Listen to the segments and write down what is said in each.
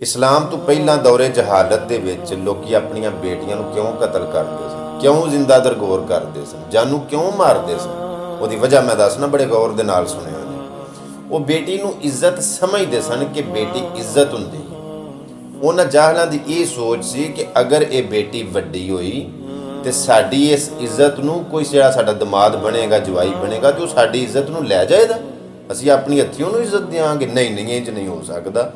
इस्लाम तो पहला दौरे जहालत ਦੇ ਵਿੱਚ ਲੋਕੀ ਆਪਣੀਆਂ ਬੇਟੀਆਂ ਨੂੰ ਕਿਉਂ ਕਤਲ ਕਰਦੇ ਸਨ, ਕਿਉਂ ਜ਼ਿੰਦਾ ਦਰਗੋਰ ਕਰਦੇ ਸਨ, ਜਾਨੂ ਕਿਉਂ ਮਾਰਦੇ ਸਨ। ਉਹਦੀ ਵਜ੍ਹਾ ਮੈਂ ਦੱਸਣਾ, ਬੜੇ ਗੌਰ ਦੇ ਨਾਲ ਸੁਣਿਓ ਜੀ। ਉਹ ਬੇਟੀ ਨੂੰ ਇੱਜ਼ਤ ਸਮਝਦੇ ਸਨ ਕਿ ਬੇਟੀ ਇੱਜ਼ਤ ਹੁੰਦੀ। ਉਹਨਾਂ ਜਾਹਲਾਂ ਦੀ ਇਹ ਸੋਚ ਸੀ ਕਿ ਅਗਰ ਇਹ ਬੇਟੀ ਵੱਡੀ ਹੋਈ ਤੇ ਸਾਡੀ ਇਸ ਇੱਜ਼ਤ ਨੂੰ ਕੋਈ ਜਿਹੜਾ ਸਾਡਾ ਦਮਾਦ ਬਣੇਗਾ, ਜਵਾਈ ਬਣੇਗਾ, ਤੇ ਉਹ ਸਾਡੀ ਇੱਜ਼ਤ ਨੂੰ ਲੈ ਜਾਏਗਾ। ਅਸੀਂ ਆਪਣੀ ਹੱਥੀਂ ਉਹਨੂੰ ਇੱਜ਼ਤ ਦਿਆਂਗੇ। ਨਹੀਂ, ਇੰਜ ਨਹੀਂ ਹੋ ਸਕਦਾ।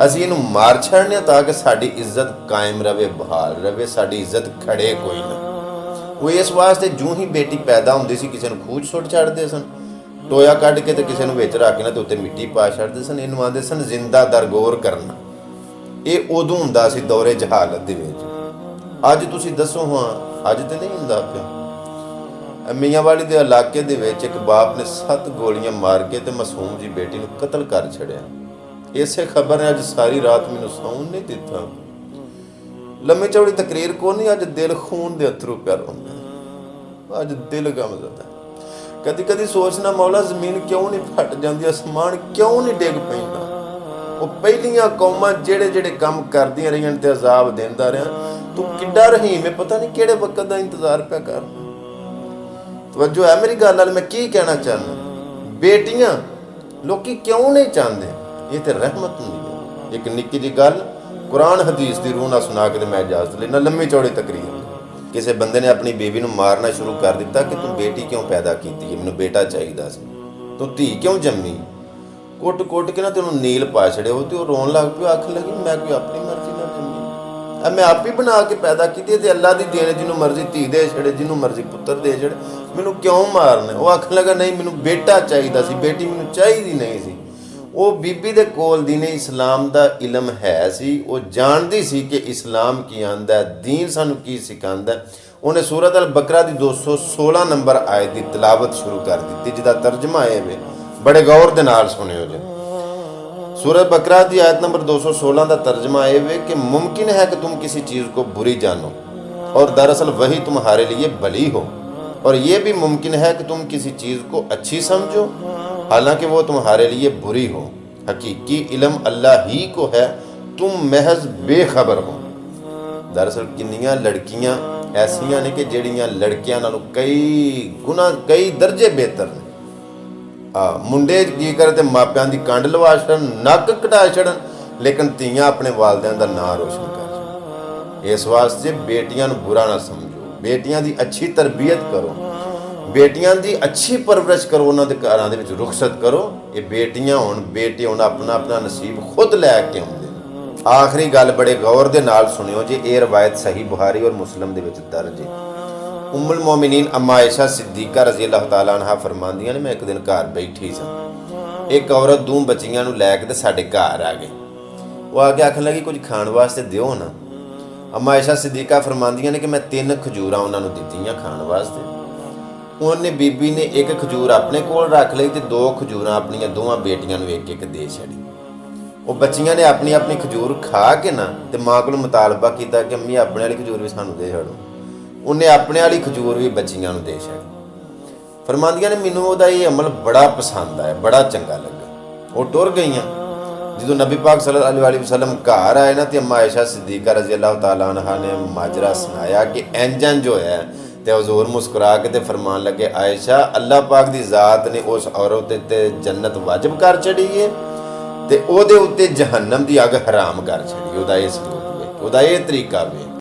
ਅਸੀਂ ਇਹਨੂੰ ਮਾਰ ਛੱਡਨੇ ਤਾਂ ਕਿ ਸਾਡੀ ਇੱਜ਼ਤ ਕਾਇਮ ਰਵੇ, ਬਹਾਲ ਰਵੇ, ਸਾਡੀ ਇੱਜ਼ਤ ਖੜੇ ਕੋਈ ਨਾ। ਉਹ ਇਸ ਵਾਸਤੇ ਜੂੰ ਹੀ ਬੇਟੀ ਪੈਦਾ ਹੁੰਦੀ ਸੀ ਕਿਸੇ ਨੂੰ ਖੂਹ 'ਚ ਸੁੱਟ ਛੱਡਦੇ ਸਨ, ਟੋਇਆ ਕੱਢ ਕੇ ਤੇ ਕਿਸੇ ਨੂੰ ਵਿੱਚ ਰੱਖ ਕੇ ਨਾ ਤੇ ਉੱਤੇ ਮਿੱਟੀ ਪਾ ਛੱਡਦੇ ਸਨ। ਇਹਨੂੰ ਆਂਦੇ ਸਨ ਜ਼ਿੰਦਾ ਦਰਗੋਰ ਕਰਨਾ। ਇਹ ਉਦੋਂ ਹੁੰਦਾ ਸੀ ਦੌਰੇ ਜਹਾਲਤ ਦੇ ਵਿੱਚ। ਅੱਜ ਤੁਸੀਂ ਦੱਸੋ, ਹਾਂ ਅੱਜ ਤੇ ਨਹੀਂ ਹੁੰਦਾ ਪਿਆ। ਮੀਆਂਵਾਲੀ ਦੇ ਇਲਾਕੇ ਦੇ ਵਿੱਚ ਇੱਕ ਬਾਪ ਨੇ 7 ਗੋਲੀਆਂ ਮਾਰ ਕੇ ਤੇ ਮਾਸੂਮ ਜੀ ਬੇਟੀ ਨੂੰ ਕਤਲ ਕਰ ਛੱਡਿਆ। ਇਸੇ ਖਬਰ ਨੇ ਅੱਜ ਸਾਰੀ ਰਾਤ ਮੈਨੂੰ ਸੌਣ ਨਹੀਂ ਦਿੱਤਾ। ਲੰਮੀ ਚੌੜੀ ਤਕਰੀਰ ਕੋ ਨਹੀਂ, ਅੱਜ ਦਿਲ ਖੂਨ ਦੇ ਅਥਰੂ ਕਰ ਹੁੰਦਾ, ਅੱਜ ਦਿਲ ਗਮਜ਼ਦਾ। ਕਦੀ ਕਦੀ ਸੋਚਣਾ, ਮੌਲਾ ਜ਼ਮੀਨ ਕਿਉਂ ਨਹੀਂ ਫਟ ਜਾਂਦੀ, ਅਸਮਾਨ ਕਿਉਂ ਨਹੀਂ ਡਿੱਗ ਪੈਂਦਾ। ਉਹ ਪਹਿਲੀਆਂ ਕੌਮਾਂ ਜਿਹੜੇ ਕੰਮ ਕਰਦੀਆਂ ਰਹੀਆਂ ਤੇ ਅਜ਼ਾਬ ਦਿੰਦਾ ਰਿਹਾ, ਤੂੰ ਕਿੱਡਾ ਰਹੀਮ ਹੈ, ਪਤਾ ਨਹੀਂ ਕਿਹੜੇ ਵਕਤ ਦਾ ਇੰਤਜ਼ਾਰ ਪਿਆ ਕਰ। ਤਵੱਜੋ ਹੈ ਮੇਰੀ ਗੱਲ ਨਾਲ। ਮੈਂ ਕੀ ਕਹਿਣਾ ਚਾਹੁੰਦਾ, ਬੇਟੀਆਂ ਲੋਕੀ ਕਿਉਂ ਨਹੀਂ ਚਾਹੁੰਦੇ? ਇਹ ਤੇ ਰਹਿਮਤ ਹੁੰਦੀ ਹੈ। ਇੱਕ ਨਿੱਕੀ ਜਿਹੀ ਗੱਲ ਕੁਰਾਨ ਹਦੀਸ ਦੀ ਰੂਹ ਨਾਲ ਸੁਣਾ ਕੇ ਤੇ ਮੈਂ ਇਜਾਜ਼ਤ ਲੈਣਾ। ਲੰਮੀ ਚੌੜੀ ਤਕਰੀਰ। ਕਿਸੇ ਬੰਦੇ ਨੇ ਆਪਣੀ ਬੇਬੀ ਨੂੰ ਮਾਰਨਾ ਸ਼ੁਰੂ ਕਰ ਦਿੱਤਾ ਕਿ ਤੂੰ ਬੇਟੀ ਕਿਉਂ ਪੈਦਾ ਕੀਤੀ ਹੈ, ਮੈਨੂੰ ਬੇਟਾ ਚਾਹੀਦਾ ਸੀ, ਤੂੰ ਧੀ ਕਿਉਂ ਜੰਮੀ। ਕੁੱਟ ਕੇ ਨਾ ਤੇ ਉਹਨੂੰ ਨੀਲ ਪਾ ਛੜਿਆ। ਉਹ ਤੇ ਉਹ ਰੋਣ ਲੱਗ ਪਿਆ, ਆਖਣ ਲੱਗੀ ਮੈਂ ਕੋਈ ਆਪਣੀ ਮਰਜ਼ੀ ਨਾਲ ਜੰਮੀ, ਮੈਂ ਆਪ ਹੀ ਬਣਾ ਕੇ ਪੈਦਾ ਕੀਤੀ ਤੇ ਅੱਲਾ ਦੀ ਦੇਣ, ਜਿਹਨੂੰ ਮਰਜ਼ੀ ਧੀ ਦੇ ਛੜੇ, ਜਿਹਨੂੰ ਮਰਜ਼ੀ ਪੁੱਤਰ ਦੇ ਛੜੇ, ਮੈਨੂੰ ਕਿਉਂ ਮਾਰਨਾ। ਉਹ ਆਖਣ ਲੱਗਾ ਨਹੀਂ, ਮੈਨੂੰ ਬੇਟਾ ਚਾਹੀਦਾ ਸੀ, ਬੇਟੀ ਮੈਨੂੰ ਚਾਹੀਦੀ ਨਹੀਂ ਸੀ। ਉਹ ਬੀਬੀ ਦੇ ਕੋਲ ਦੀਨੇ ਇਸਲਾਮ ਦਾ ਇਲਮ ਹੈ ਸੀ। ਉਹ ਜਾਣਦੀ ਸੀ ਕਿ ਇਸਲਾਮ ਕੀ ਆਂਦਾ, ਦੀਨ ਸਾਨੂੰ ਕੀ ਸਿਖਾਉਂਦਾ। ਉਹਨੇ ਸੂਰਤ ਅਲ ਬਕਰਾ ਦੀ 216 ਨੰਬਰ ਆਇਤ ਦੀ ਤਿਲਾਵਤ ਸ਼ੁਰੂ ਕਰ ਦਿੱਤੀ, ਜਿਹਦਾ ਤਰਜਮਾ ਇਹ ਵੇ, ਬੜੇ ਗੌਰ ਦੇ ਨਾਲ ਸੁਣਿਓ ਜੀ। सूरत बकरा की आयत नंबर 216 का तर्जमा ये वे कि मुमकिन है कि तुम किसी चीज़ को बुरी जानो और दरअसल वही तुम्हारे लिए भली हो, और ये भी मुमकिन है कि तुम किसी चीज़ को अच्छी समझो हालांकि वो तुम्हारे लिए बुरी हो। हकीकी इल्म अल्लाह ही को है, तुम महज बेखबर हो। दरअसल किन्नियां लड़कियां ऐसियां ने कि ਜਿਹੜੀਆਂ लड़कियां नालों कई गुना कई दर्जे बेहतर ने। ਮੁੰਡੇ ਕੀ करे ਤੇ ਮਾਪਿਆਂ ਦੀ ਕੰਡ ਲਵਾ ਛੱਡਣ, ਨੱਕ ਕਟਾ ਛੱਡਣ, ਲੇਕਿਨ ਧੀਆਂ ਆਪਣੇ ਵਾਲਿਆਂ ਦਾ ਨਾਂ ਰੋਸ਼ਨ ਕਰ ਛੱਡਣ। ਇਸ ਵਾਸਤੇ ਬੇਟੀਆਂ ਨੂੰ ਬੁਰਾ ਨਾ ਸਮਝੋ, ਬੇਟੀਆਂ ਦੀ ਅੱਛੀ ਤਰਬੀਅਤ ਕਰੋ, ਬੇਟੀਆਂ ਦੀ ਅੱਛੀ ਪਰਵਰਿਸ਼ ਕਰੋ, ਉਹਨਾਂ ਦੇ ਘਰਾਂ ਦੇ ਵਿੱਚ ਰੁਖਸਤ ਕਰੋ। ਇਹ ਬੇਟੀਆਂ ਹੋਣ, ਬੇਟੇ ਹੋਣ, ਆਪਣਾ ਨਸੀਬ ਖੁਦ ਲੈ ਕੇ ਆਉਂਦੇ ਨੇ। ਆਖਰੀ ਗੱਲ ਬੜੇ ਗੌਰ ਦੇ ਨਾਲ ਸੁਣਿਓ ਜੀ। ਇਹ ਰਵਾਇਤ ਸਹੀ ਬੁਖਾਰੀ ਔਰ ਮੁਸਲਮ ਦੇ ਵਿੱਚ ਦਰਜ ਹੈ। ਉਮੁਲ ਮੋਮਿਨੀਨ ਅਮਾ ਆਇਸ਼ਾ ਸਿੱਦੀਕਾ ਰਜ਼ੀ ਅੱਲਾਹ ਤਾਲਾ ਅਨਹਾ ਫਰਮਾਉਂਦੀਆਂ ਨੇ, ਮੈਂ ਇੱਕ ਦਿਨ ਘਰ ਬੈਠੀ ਸਾਂ, ਇੱਕ ਔਰਤ 2 ਬੱਚੀਆਂ ਨੂੰ ਲੈ ਕੇ ਤੇ ਸਾਡੇ ਘਰ ਆ ਗਈ। ਉਹ ਆ ਕੇ ਆਖਣ ਲੱਗੀ ਕੁਝ ਖਾਣ ਵਾਸਤੇ ਦਿਓ ਨਾ। ਅਮਾ ਆਇਸ਼ਾ ਸਿੱਦੀਕਾ ਫਰਮਾਉਂਦੀਆਂ ਨੇ ਕਿ ਮੈਂ 3 ਖਜੂਰਾਂ ਉਹਨਾਂ ਨੂੰ ਦਿੱਤੀਆਂ ਖਾਣ ਵਾਸਤੇ। ਉਹਨੇ ਬੀਬੀ ਨੇ 1 ਖਜੂਰ ਆਪਣੇ ਕੋਲ ਰੱਖ ਲਈ ਤੇ 2 ਖਜੂਰਾਂ ਆਪਣੀਆਂ ਦੋਵਾਂ ਬੇਟੀਆਂ ਨੂੰ ਇੱਕ ਦੇ ਛੜੀ। ਉਹ ਬੱਚੀਆਂ ਨੇ ਆਪਣੀ ਖਜੂਰ ਖਾ ਕੇ ਨਾ ਤੇ ਮਾਂ ਕੋਲ ਮੁਤਾਲਬਾ ਕੀਤਾ ਕਿ ਅੰਮੀ ਆਪਣੇ ਵਾਲੀ ਖਜੂਰ ਵੀ ਸਾਨੂੰ ਦੇ ਛੱਡੋ। ਉਹਨੇ ਆਪਣੇ ਵਾਲੀ ਖਜੂਰ ਵੀ ਬੱਚੀਆਂ ਨੂੰ ਦੇ ਛੱਡੀ। ਫਰਮਾਉਂਦੀਆਂ ਨੇ ਮੈਨੂੰ ਉਹਦਾ ਇਹ ਅਮਲ ਬੜਾ ਪਸੰਦ ਆਇਆ, ਬੜਾ ਚੰਗਾ ਲੱਗਾ। ਉਹ ਟੁਰ ਗਈਆਂ। ਜਦੋਂ ਨਬੀ ਪਾਕ ਸੱਲੱਲਾਹੁ ਅਲੈਹਿ ਵਸੱਲਮ ਘਰ ਆਏ ਨਾ ਤੇ ਅੰਮਾ ਆਇਸ਼ਾ ਸਿੱਦੀਕਾ ਰਜ਼ੀ ਅੱਲਾਹ ਤਾਲਾ ਅਨਹਾ ਨੇ ਮਾਜਰਾ ਸੁਣਾਇਆ ਕਿ ਇੰਜ ਹੋਇਆ। ਤੇ ਹਜ਼ੂਰ ਮੁਸਕਰਾ ਕੇ ਤੇ ਫਰਮਾਨ ਲੱਗੇ, ਆਇਸ਼ਾ ਅੱਲਾਹ ਪਾਕ ਦੀ ਜ਼ਾਤ ਨੇ ਉਸ ਔਰਤ ਤੇ ਜੰਨਤ ਵਾਜਬ ਕਰ ਛੜੀ ਹੈ ਤੇ ਉਹਦੇ ਉੱਤੇ ਜਹੰਨਮ ਦੀ ਅੱਗ ਹਰਾਮ ਕਰ ਛੜੀ। ਉਹਦਾ ਇਹ ਸਲੂਕ ਵੇ, ਉਹਦਾ ਇਹ ਤਰੀਕਾ ਵੇ।